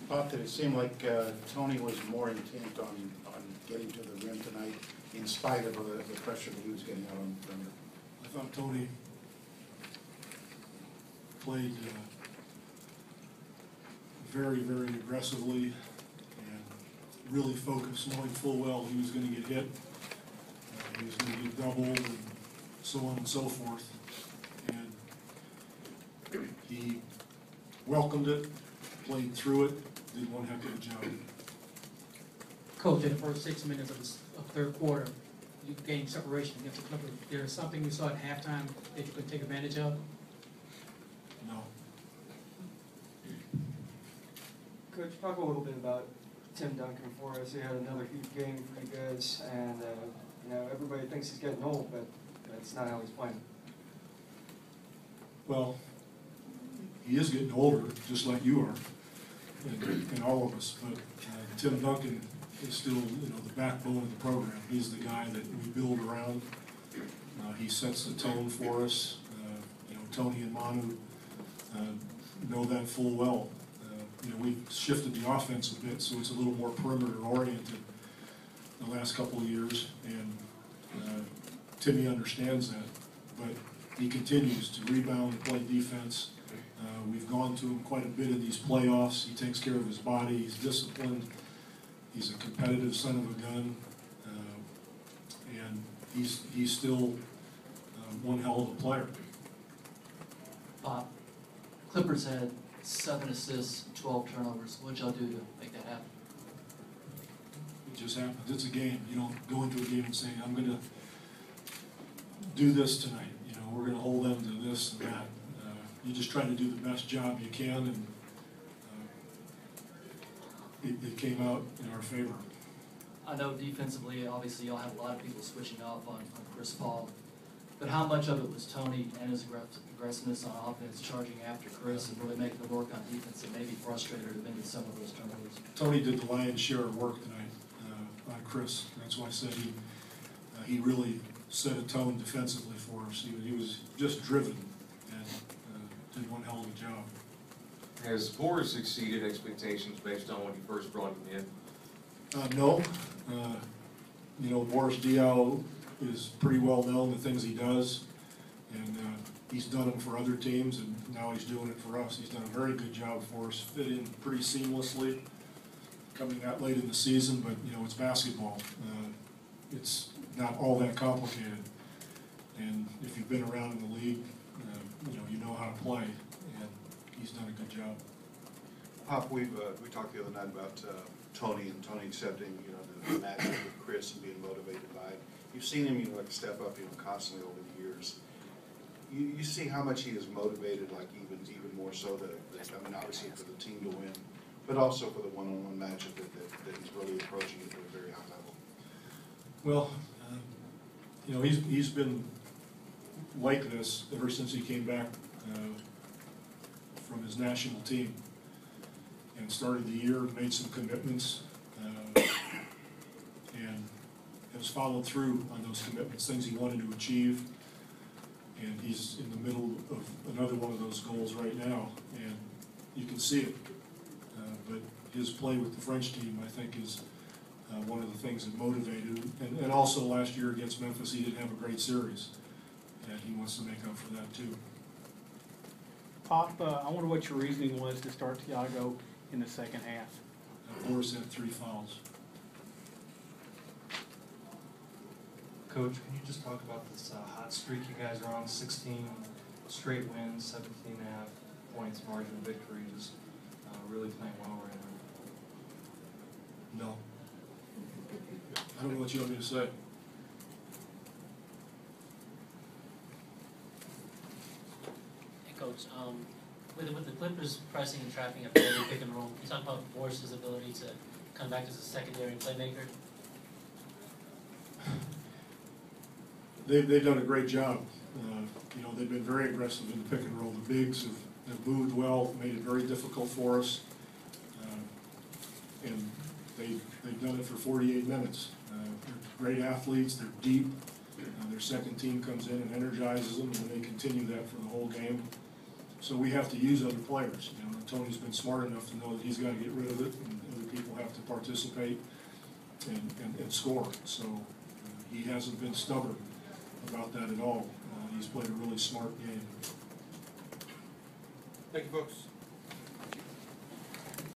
Pop, did it seem like Tony was more intent on getting to the rim tonight in spite of the pressure that he was getting out on the perimeter? I thought Tony played very, very aggressively and really focused, knowing full well he was going to get hit, he was going to get doubled, and so on and so forth. And he welcomed it, played through it, did one heck of a job. Coach, in the first 6 minutes of third quarter, you gained separation against the Clippers. There is something you saw at halftime that you could take advantage of? No. Coach, talk a little bit about Tim Duncan for us. He had another huge game for you guys, and everybody thinks he's getting old, but that's not how he's playing. Well, he is getting older, just like you are, and all of us. But Tim Duncan is still, the backbone of the program. He's the guy that we build around. He sets the tone for us. Tony and Manu know that full well. We've shifted the offense a bit, so it's a little more perimeter oriented the last couple of years, and Timmy understands that. But he continues to rebound and play defense. We've gone to him quite a bit in these playoffs. He takes care of his body. He's disciplined. He's a competitive son of a gun, and he's still one hell of a player. Pop, Clippers had 7 assists, 12 turnovers. What'd y'all do to make that happen? It just happens. It's a game. You don't go into a game and say, I'm going to do this tonight. We're going to hold them to this and that. You just try to do the best job you can, and it came out in our favor. I know defensively, obviously, y'all had a lot of people switching off on Chris Paul, but how much of it was Tony and his aggressiveness on offense, charging after Chris and really making the work on defense that maybe frustrated him into some of those turnovers? Tony did the lion's share of work tonight on Chris. That's why I said he really set a tone defensively for us. He was just driven and did one hell of a job. Has Boris exceeded expectations based on when you first brought him in? No. Boris Diaw is pretty well known, the things he does, and he's done them for other teams, and now he's doing it for us. He's done a very good job for us, fit in pretty seamlessly, coming out late in the season, but it's basketball. It's not all that complicated, and if you've been around in the league, you know how to play, and he's done a good job. Pop, we talked the other night about Tony accepting the match with Chris and being motivated by it. You've seen him step up constantly over the years. You see how much he is motivated, like even more so that obviously for the team to win, but also for the one-on-one matchup that he's really approaching it at a very high level. Well, he's been like this ever since he came back from his national team and started the year, made some commitments, and has followed through on those commitments, things he wanted to achieve, and he's in the middle of another one of those goals right now, and you can see it. But his play with the French team, I think, is one of the things that motivated him. And also last year against Memphis, he didn't have a great series, and he wants to make up for that too. Pop, I wonder what your reasoning was to start Thiago in the second half. Boris had 3 fouls. Coach, can you just talk about this hot streak you guys are on? 16 straight wins, 17.5 points margin of victory, just really playing well right now. No. I don't know what you want me to say. Hey, Coach, with the Clippers pressing and trapping a fairly pick and roll, you talk about Boris' ability to come back as a secondary playmaker. They've done a great job. They've been very aggressive in the pick and roll. The bigs have moved well, made it very difficult for us, and they've done it for 48 minutes. They're great athletes. They're deep. Their second team comes in and energizes them, and they continue that for the whole game. So we have to use other players, you know, and Tony's been smart enough to know that he's gotta get rid of it, and other people have to participate and score. So he hasn't been stubborn about that at all. He's played a really smart game. Thank you, folks.